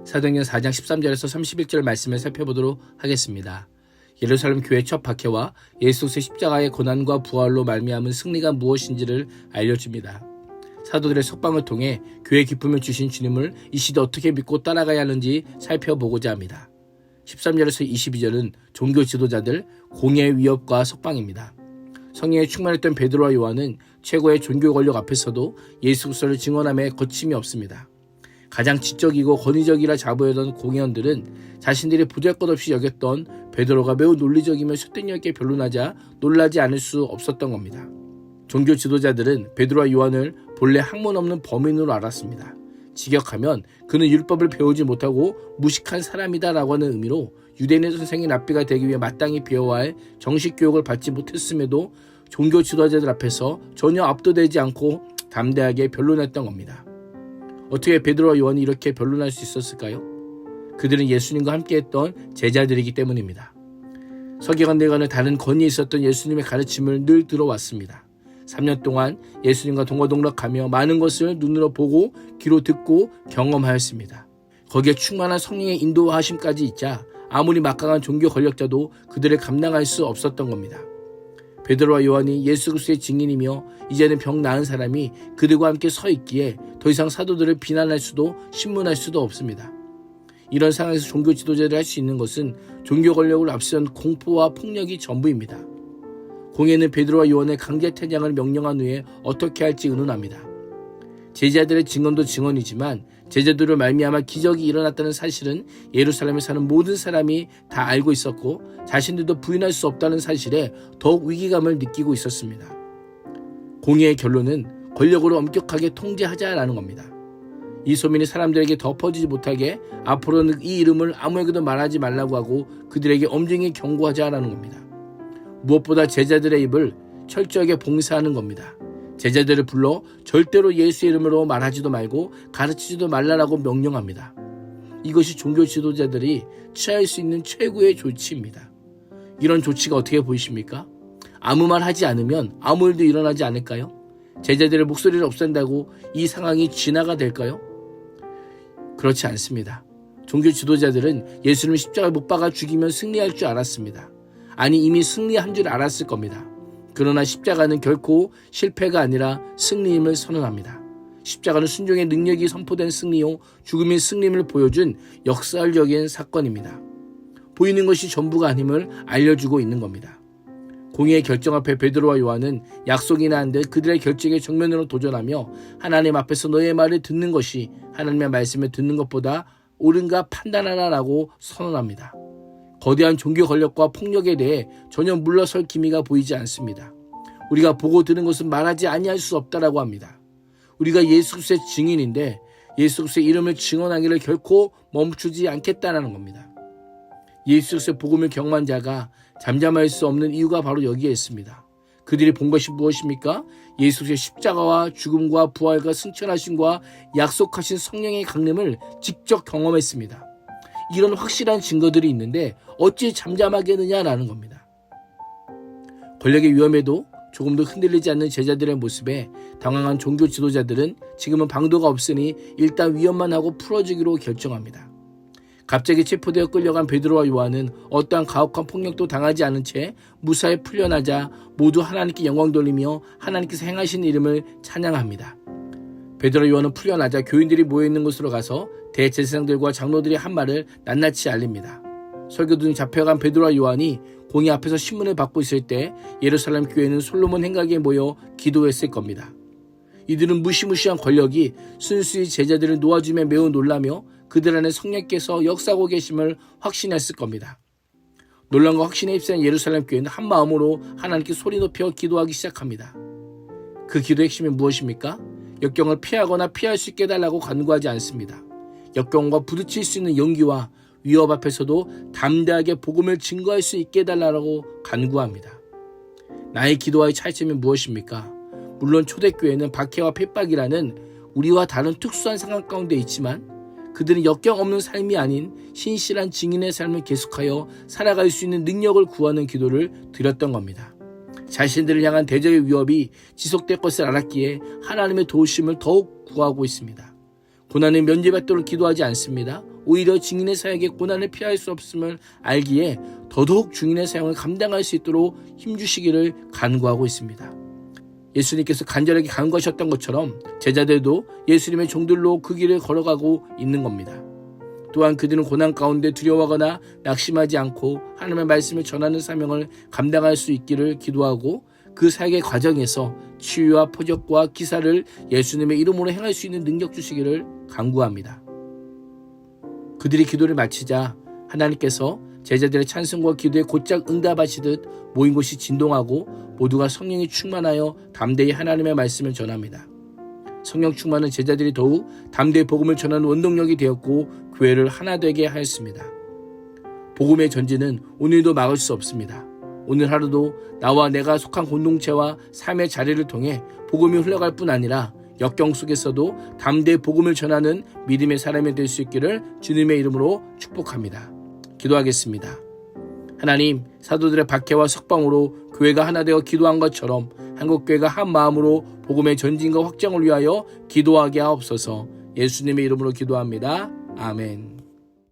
사도행전 4장 13절에서 31절 말씀을 살펴보도록 하겠습니다. 예루살렘 교회 첫 박해와 예수 그리스도의 십자가의 고난과 부활로 말미암은 승리가 무엇인지를 알려줍니다. 사도들의 속방을 통해 교회 기쁨을 주신 주님을 이 시대 어떻게 믿고 따라가야 하는지 살펴보고자 합니다. 13절에서 22절은 종교 지도자들 공의의 위협과 속방입니다. 성령에 충만했던 베드로와 요한은 최고의 종교 권력 앞에서도 예수 그리스도를 증언함에 거침이 없습니다. 가장 지적이고 권위적이라 자부하던 공의원들은 자신들이 보잘것없이 여겼던 베드로가 매우 논리적이며 설득력 있게 변론하자 놀라지 않을 수 없었던 겁니다. 종교 지도자들은 베드로와 요한을 본래 학문 없는 범인으로 알았습니다. 직역하면 그는 율법을 배우지 못하고 무식한 사람이다라고 하는 의미로 유대인의 선생의 랍비가 되기 위해 마땅히 배워야 할 정식 교육을 받지 못했음에도 종교 지도자들 앞에서 전혀 압도되지 않고 담대하게 변론했던 겁니다. 어떻게 베드로와 요한이 이렇게 변론할 수 있었을까요? 그들은 예수님과 함께했던 제자들이기 때문입니다. 서기관들과는 다른 권위에 있었던 예수님의 가르침을 늘 들어왔습니다. 3년 동안 예수님과 동거동락하며 많은 것을 눈으로 보고 귀로 듣고 경험하였습니다. 거기에 충만한 성령의 인도하심까지 있자 아무리 막강한 종교 권력자도 그들을 감당할 수 없었던 겁니다. 베드로와 요한이 예수 그리스도의 증인이며 이제는 병 나은 사람이 그들과 함께 서 있기에 더 이상 사도들을 비난할 수도 신문할 수도 없습니다. 이런 상황에서 종교 지도자들이 할 수 있는 것은 종교 권력을 앞선 공포와 폭력이 전부입니다. 공회는 베드로와 요한의 강제 퇴장을 명령한 후에 어떻게 할지 의논합니다. 제자들의 증언도 증언이지만 제자들을 말미암아 기적이 일어났다는 사실은 예루살렘에 사는 모든 사람이 다 알고 있었고 자신들도 부인할 수 없다는 사실에 더욱 위기감을 느끼고 있었습니다. 공의의 결론은 권력으로 엄격하게 통제하자라는 겁니다. 이 소문이 사람들에게 더 퍼지지 못하게 앞으로는 이 이름을 아무에게도 말하지 말라고 하고 그들에게 엄중히 경고하자라는 겁니다. 무엇보다 제자들의 입을 철저하게 봉쇄하는 겁니다. 제자들을 불러 절대로 예수의 이름으로 말하지도 말고 가르치지도 말라라고 명령합니다. 이것이 종교 지도자들이 취할 수 있는 최고의 조치입니다. 이런 조치가 어떻게 보이십니까? 아무 말 하지 않으면 아무 일도 일어나지 않을까요? 제자들의 목소리를 없앤다고 이 상황이 진화가 될까요? 그렇지 않습니다. 종교 지도자들은 예수님을 십자가에 못 박아 죽이면 승리할 줄 알았습니다. 아니 이미 승리한 줄 알았을 겁니다. 그러나 십자가는 결코 실패가 아니라 승리임을 선언합니다. 십자가는 순종의 능력이 선포된 승리요 죽음의 승리임을 보여준 역사적인 사건입니다. 보이는 것이 전부가 아님을 알려주고 있는 겁니다. 공의의 결정 앞에 베드로와 요한은 약속이나 한 듯 그들의 결정에 정면으로 도전하며 하나님 앞에서 너의 말을 듣는 것이 하나님의 말씀을 듣는 것보다 옳은가 판단하라라고 선언합니다. 거대한 종교 권력과 폭력에 대해 전혀 물러설 기미가 보이지 않습니다. 우리가 보고 들은 것은 말하지 아니할 수 없다라고 합니다. 우리가 예수 그리스도의 증인인데 예수 그리스도의 이름을 증언하기를 결코 멈추지 않겠다는 겁니다. 예수 그리스도의 복음을 경험한 자가 잠잠할 수 없는 이유가 바로 여기에 있습니다. 그들이 본 것이 무엇입니까? 예수 그리스도의 십자가와 죽음과 부활과 승천하심과 약속하신 성령의 강림을 직접 경험했습니다. 이런 확실한 증거들이 있는데 어찌 잠잠하겠느냐라는 겁니다. 권력의 위험에도 조금도 흔들리지 않는 제자들의 모습에 당황한 종교 지도자들은 지금은 방도가 없으니 일단 위험만 하고 풀어주기로 결정합니다. 갑자기 체포되어 끌려간 베드로와 요한은 어떠한 가혹한 폭력도 당하지 않은 채 무사히 풀려나자 모두 하나님께 영광 돌리며 하나님께서 행하신 이름을 찬양합니다. 베드로와 요한은 풀려나자 교인들이 모여있는 곳으로 가서 대제사장들과 장로들이 한 말을 낱낱이 알립니다. 설교등이 잡혀간 베드로와 요한이 공의 앞에서 신문을 받고 있을 때 예루살렘 교회는 솔로몬 행각에 모여 기도했을 겁니다. 이들은 무시무시한 권력이 순수히 제자들을 놓아주며 매우 놀라며 그들 안에 성령께서 역사하고 계심을 확신했을 겁니다. 놀람과 확신에 휩싸인 예루살렘 교회는 한 마음으로 하나님께 소리 높여 기도하기 시작합니다. 그 기도의 핵심이 무엇입니까? 역경을 피하거나 피할 수 있게 해달라고 간구하지 않습니다. 역경과 부딪힐 수 있는 용기와 위협 앞에서도 담대하게 복음을 증거할 수 있게 해달라고 간구합니다. 나의 기도와의 차이점이 무엇입니까? 물론 초대교회는 박해와 핍박이라는 우리와 다른 특수한 상황 가운데 있지만 그들은 역경 없는 삶이 아닌 신실한 증인의 삶을 계속하여 살아갈 수 있는 능력을 구하는 기도를 드렸던 겁니다. 자신들을 향한 대적의 위협이 지속될 것을 알았기에 하나님의 도우심을 더욱 구하고 있습니다. 고난을 면제받도록 기도하지 않습니다. 오히려 증인의 사역의 고난을 피할 수 없음을 알기에 더더욱 증인의 사역을 감당할 수 있도록 힘주시기를 간구하고 있습니다. 예수님께서 간절하게 간구하셨던 것처럼 제자들도 예수님의 종들로 그 길을 걸어가고 있는 겁니다. 또한 그들은 고난 가운데 두려워하거나 낙심하지 않고 하나님의 말씀을 전하는 사명을 감당할 수 있기를 기도하고 그 사역의 과정에서 치유와 표적과 기사를 예수님의 이름으로 행할 수 있는 능력 주시기를 간구합니다. 그들이 기도를 마치자 하나님께서 제자들의 찬송과 기도에 곧장 응답하시듯 모인 곳이 진동하고 모두가 성령이 충만하여 담대히 하나님의 말씀을 전합니다. 성령 충만은 제자들이 더욱 담대히 복음을 전하는 원동력이 되었고 교회를 하나 되게 하였습니다. 복음의 전진은 오늘도 막을 수 없습니다. 오늘 하루도 나와 내가 속한 공동체와 삶의 자리를 통해 복음이 흘러갈 뿐 아니라 역경 속에서도 담대히 복음을 전하는 믿음의 사람이 될 수 있기를 주님의 이름으로 축복합니다. 기도하겠습니다. 하나님, 사도들의 박해와 석방으로 교회가 하나 되어 기도한 것처럼 한국교회가 한 마음으로 복음의 전진과 확장을 위하여 기도하게 하옵소서. 예수님의 이름으로 기도합니다. 아멘.